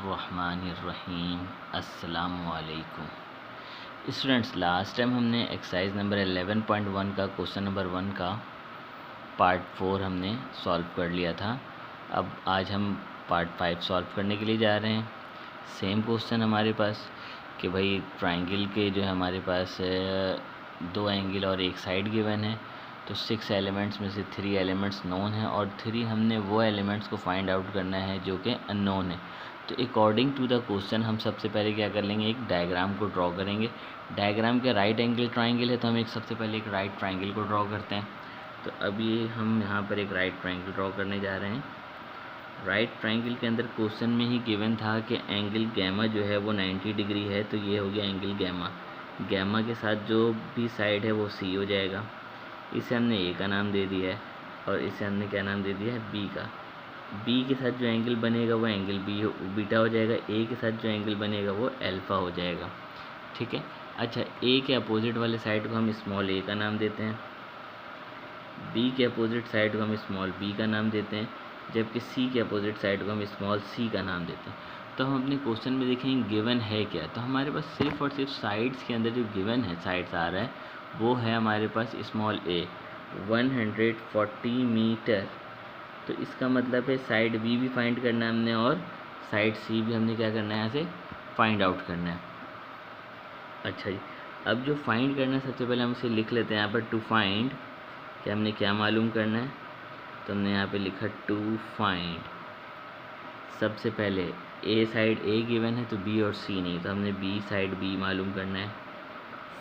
बिस्मिल्लाहिर्रहमानिर्रहीम। अस्सलामुअलैकुम students, last time हमने एक्सरसाइज नंबर 11.1 का क्वेश्चन नंबर 1 का पार्ट 4 हमने सॉल्व कर लिया था। अब आज हम पार्ट 5 सॉल्व करने के लिए जा रहे हैं। सेम क्वेश्चन हमारे पास कि भाई ट्राइंगल के जो है हमारे पास 2 एंगल और एक साइड गिवन है। तो 6 एलिमेंट्स में से 3 एलिमेंट्स नोन हैं और 3 हमने वो एलिमेंट्स को फाइंड आउट करना है जो कि अननोन है। तो अकॉर्डिंग टू द क्वेश्चन हम सबसे पहले क्या कर लेंगे, एक डायग्राम को ड्रॉ करेंगे। डायग्राम के राइट एंगल ट्राइंगल है तो हम सबसे पहले एक राइट ट्राइंगल को ड्रॉ करते हैं। तो अभी हम यहाँ पर एक राइट ट्राइंगल ड्रॉ करने जा रहे हैं। राइट ट्राइंगल के अंदर क्वेश्चन में ही गिवन था कि एंगल गैमा जो है वो 90 डिग्री है। तो ये हो गया एंगल गैमा। गैमा के साथ जो भी साइड है वो सी हो जाएगा। इसे हमने ए का नाम दे दिया है और इसे हमने क्या नाम दे दिया है, बी का। बी के साथ जो एंगल बनेगा वो एंगल बीटा हो जाएगा। ए के साथ जो एंगल बनेगा वो अल्फ़ा हो जाएगा। ठीक है। अच्छा, ए के अपोजिट वाले साइड को हम स्मॉल ए का नाम देते हैं, बी के अपोजिट साइड को हम स्मॉल बी का नाम देते हैं, जबकि सी के अपोजिट साइड को हम स्मॉल सी का नाम देते हैं। तो हम अपने क्वेश्चन में देखेंगे गिवन है क्या। तो हमारे पास सिर्फ और सिर्फ साइड्स के अंदर जो गिवन है, साइड्स आ रहा है वो है हमारे पास स्मॉल ए 140 मीटर। तो इसका मतलब है साइड बी भी फाइंड करना है हमने और साइड सी भी हमने क्या करना है, यहाँ से फाइंड आउट करना है। अच्छा जी, अब जो फाइंड करना है सबसे पहले हम इसे लिख लेते हैं यहाँ पर। टू फाइंड कि हमने क्या मालूम करना है, तो हमने यहाँ पे लिखा टू फाइंड। सबसे पहले ए साइड ए गिवन है तो बी और सी नहीं, तो हमने बी साइड बी मालूम करना है,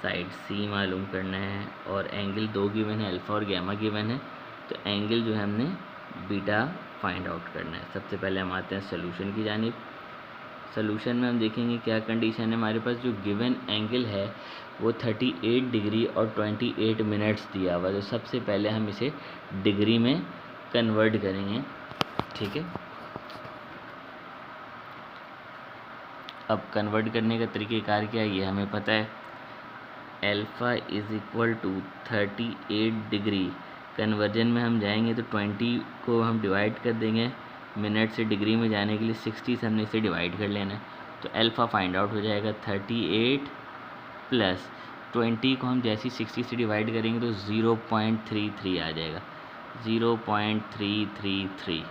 साइड सी मालूम करना है, और एंगल 2 गिवन है, अल्फ़ा और गैमा गिवन है। तो एंगल जो है हमने बीटा फाइंड आउट करना है। सबसे पहले हम आते हैं सोल्यूशन की जानिब। सोल्यूशन में हम देखेंगे क्या कंडीशन है हमारे पास। जो गिवन एंगल है वो 38 डिग्री और 28 मिनट्स दिया हुआ है। तो सबसे पहले हम इसे डिग्री में कन्वर्ट करेंगे। ठीक है। अब कन्वर्ट करने का तरीक़ेकार क्या है ये हमें पता है। Alpha is equal to 38 degree. Conversion में हम जाएंगे तो 20 को हम डिवाइड कर देंगे मिनट से डिग्री में जाने के लिए 60 से हमने इसे डिवाइड कर लेना है। तो अल्फ़ा फाइंड आउट हो जाएगा 38 प्लस 20 को हम जैसे 60 से डिवाइड करेंगे तो 0.33 आ जाएगा। 0.333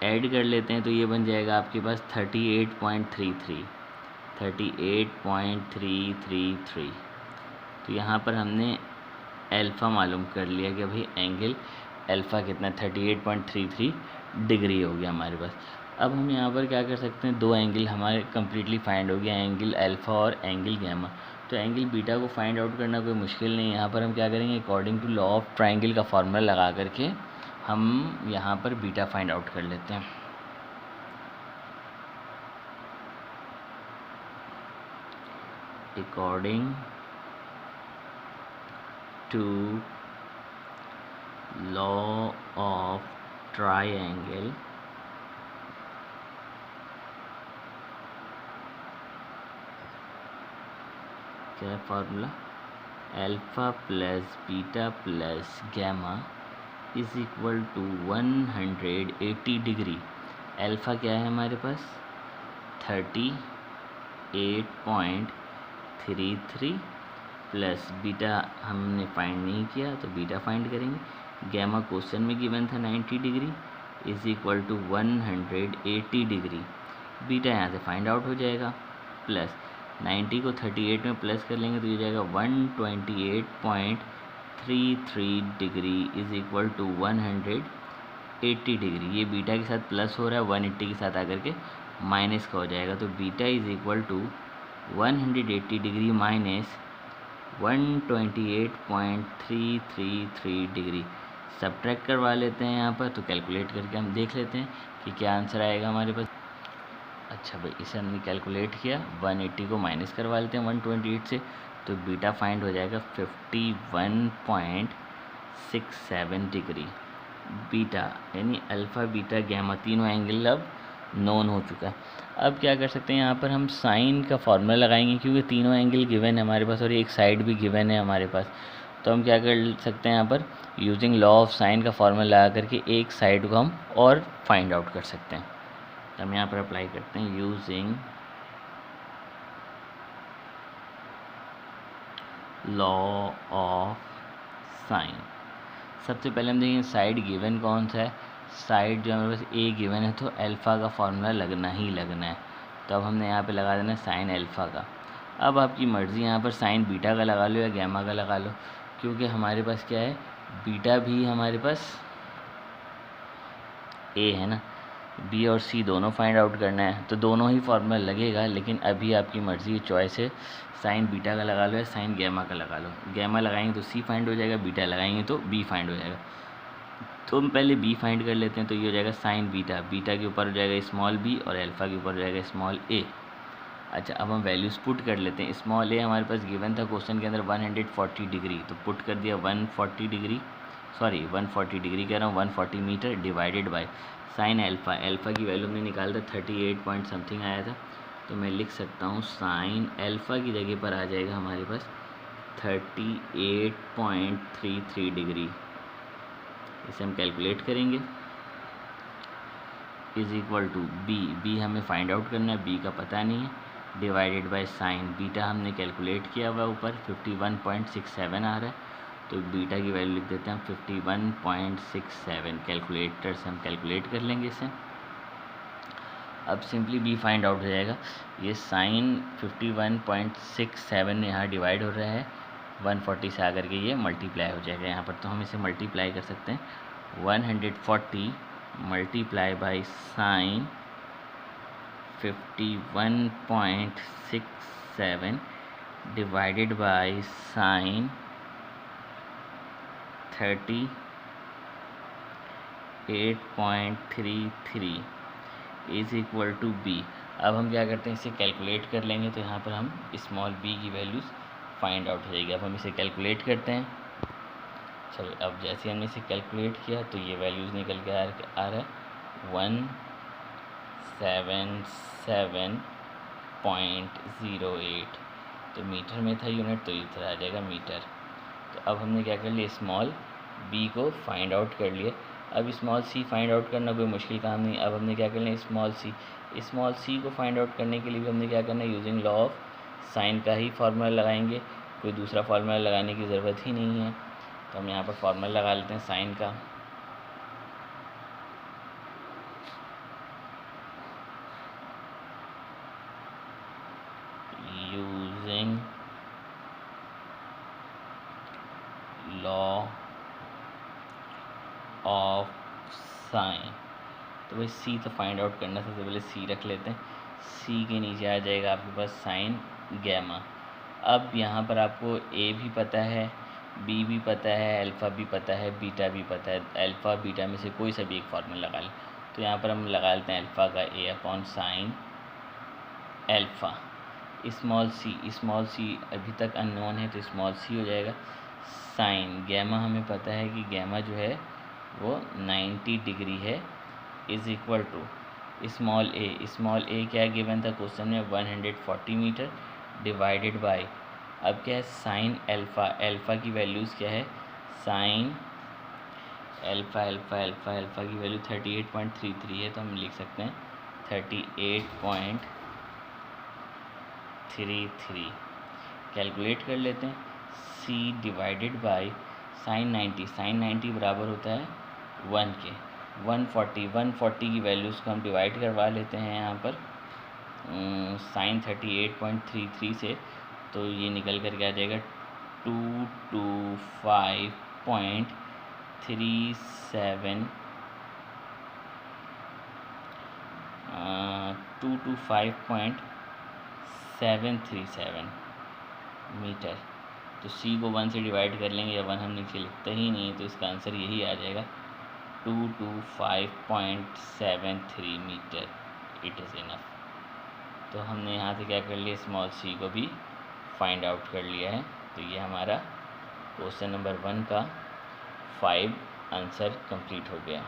ऐड कर लेते हैं तो ये बन जाएगा आपके पास 38.33। तो यहाँ पर हमने अल्फ़ा मालूम कर लिया कि भाई एंगल अल्फ़ा कितना 38.33 डिग्री हो गया हमारे पास। अब हम यहाँ पर क्या कर सकते हैं, 2 एंगल हमारे कम्प्लीटली फाइंड हो गया, एंगल अल्फ़ा और एंगल गैमा। तो एंगल बीटा को फाइंड आउट करना कोई मुश्किल नहीं है। यहाँ पर हम क्या करेंगे, according to law of triangle का फार्मूला लगा करके हम यहाँ पर बीटा फाइंड आउट कर लेते हैं। According to law of triangle क्या है formula, alpha plus beta plus gamma is equal to 180 degree. Alpha क्या है हमारे पास 38.33 प्लस बीटा हमने फाइंड नहीं किया तो बीटा फाइंड करेंगे। गैमा क्वेश्चन में गिवन था 90 degree is equal to 180 degree. Beta यहाँ से फाइंड आउट हो जाएगा। प्लस 90 को 38 में प्लस कर लेंगे तो ये जाएगा 128.33 degree is equal to 180 degree. ये बीटा के साथ प्लस हो रहा है, 180 के साथ आकर के माइनस का हो जाएगा। तो beta is equal to 180 degree minus 128.333 degree. Subtract करवा लेते हैं यहाँ पर, तो कैलकुलेट करके हम देख लेते हैं कि क्या आंसर आएगा हमारे पास। अच्छा भाई, इसे हमने कैलकुलेट किया, 180 को माइनस करवा लेते हैं 128 से, तो बीटा फाइंड हो जाएगा 51.67 डिग्री। बीटा यानी अल्फ़ा बीटा गैमा तीनों एंगल अब नोन हो चुका है। अब क्या कर सकते हैं, यहाँ पर हम साइन का फार्मूला लगाएंगे क्योंकि तीनों एंगल गिवन है हमारे पास और एक साइड भी गिवन है हमारे पास। तो हम क्या कर सकते हैं, यहाँ पर यूजिंग लॉ ऑफ साइन का फार्मूला लगा करके एक साइड को हम और फाइंड आउट कर सकते हैं। तो हम यहाँ पर अप्लाई करते हैं यूजिंग लॉ ऑफ साइन। सबसे पहले हम देखेंगे साइड गिवन कौन सा है। साइड जो हमारे पास ए गिवन है तो अल्फ़ा का फॉर्मूला लगना ही लगना है, तो अब हमने यहाँ पे लगा देना साइन अल्फ़ा का। अब आपकी मर्ज़ी यहाँ पर साइन बीटा का लगा लो या गैमा का लगा लो, क्योंकि हमारे पास क्या है, बीटा भी हमारे पास ए है ना, बी और सी दोनों फाइंड आउट करना है, तो दोनों ही फार्मूला लगेगा। लेकिन अभी आपकी मर्ज़ी चॉइस है, साइन बीटा का लगा लो या साइन गैमा का लगा लो। गैमा लगाएंगे तो सी फाइंड हो जाएगा, बीटा लगाएंगे तो बी फाइंड हो जाएगा। तो हम पहले बी फाइंड कर लेते हैं, तो ये हो जाएगा साइन बीटा, बीटा के ऊपर हो जाएगा स्मॉल बी और अल्फ़ा के ऊपर हो जाएगा स्मॉल ए। अच्छा, अब हम वैल्यूज़ पुट कर लेते हैं। स्मॉल ए हमारे पास गिवन था क्वेश्चन के अंदर 140 डिग्री, तो पुट कर दिया 140 डिग्री, सॉरी 140 डिग्री कह रहा हूँ, 140 metre divided by sine alpha. Alpha की वैल्यू हमने निकाला था 38 पॉइंट समथिंग आया था, तो मैं लिख सकता हूँ साइन अल्फ़ा की जगह पर आ जाएगा हमारे पास 38.33 डिग्री। इसे हम कैलकुलेट करेंगे, इज़ इक्वल टू बी हमें फाइंड आउट करना है, बी का पता नहीं है, डिवाइडेड बाय साइन बीटा हमने कैलकुलेट किया हुआ ऊपर 51.67 आ रहा है, तो बीटा की वैल्यू लिख देते हैं हम 51.67। कैलकुलेटर से हम कैलकुलेट कर लेंगे इसे। अब सिंपली बी फाइंड आउट हो जाएगा। ये साइन 51.67 यहाँ डिवाइड हो रहा है 140 से आकर के ये मल्टीप्लाई हो जाएगा यहाँ पर, तो हम इसे मल्टीप्लाई कर सकते हैं 140 multiply by sine 51.67 divided by sine 38.33 is equal to B. अब हम क्या करते हैं, इसे कैलकुलेट कर लेंगे, तो यहाँ पर हम स्मॉल बी की वैल्यूज़ फाइंड आउट हो जाएगी। अब हम इसे कैलकुलेट करते हैं। चलो, अब जैसे हमने इसे कैलकुलेट किया तो ये वैल्यूज़ निकल के आ रहा है 177.08, तो मीटर में था यूनिट, तो इधर आ जाएगा मीटर। तो अब हमने क्या कर लिया, स्मॉल बी को फाइंड आउट कर लिया। अब स्मॉल सी फाइंड आउट करना कोई मुश्किल काम नहीं। अब हमने क्या कर लिया, स्मॉल सी को फाइंड आउट करने के लिए भी हमने क्या करना है, यूजिंग लॉ ऑफ साइन का ही फार्मूला लगाएंगे, कोई दूसरा फार्मूला लगाने की ज़रूरत ही नहीं है। तो हम यहाँ पर फार्मूला लगा लेते हैं साइन का। यूजिंग लॉ ऑफ साइन, तो भाई सी तो फाइंड आउट करना, सबसे पहले सी रख लेते हैं। सी के नीचे आ जाएगा आपके पास साइन गैमा। अब यहाँ पर आपको ए भी पता है, बी भी पता है, अल्फ़ा भी पता है, बीटा भी पता है। अल्फ़ा बीटा में से कोई सा भी एक फार्मूला लगा लें, तो यहाँ पर हम लगा लेते हैं अल्फ़ा का ए upon sine alpha. Small C अभी तक अननोन है, तो स्मॉल सी हो जाएगा। साइन गैमा हमें पता है कि गैमा जो है वो 90 डिग्री है, इज़ इक्वल टू स्मॉल ए क्या गिवन था क्वेश्चन में 140 मीटर डिवाइडेड बाय, अब क्या है साइन अल्फ़ा की वैल्यूज़ क्या है, साइन अल्फ़ा की वैल्यू 38.33 है, तो हम लिख सकते हैं 38.33। कैलकुलेट कर लेते हैं, सी डिवाइडेड बाय साइन 90 बराबर होता है 1 के। 140 की वैल्यूज़ को हम डिवाइड करवा लेते हैं यहाँ पर साइन 38.33 से, तो ये निकल कर क्या आ जाएगा 225.737 मीटर। तो सी को 1 से डिवाइड कर लेंगे, या 1 हम नीचे लिखते ही नहीं, तो इसका आंसर यही आ जाएगा 225.73 मीटर। It is enough. तो हमने यहाँ से क्या कर लिया, स्मॉल सी को भी फाइंड आउट कर लिया है। तो ये हमारा क्वेश्चन नंबर 1 का 5 आंसर कंप्लीट हो गया।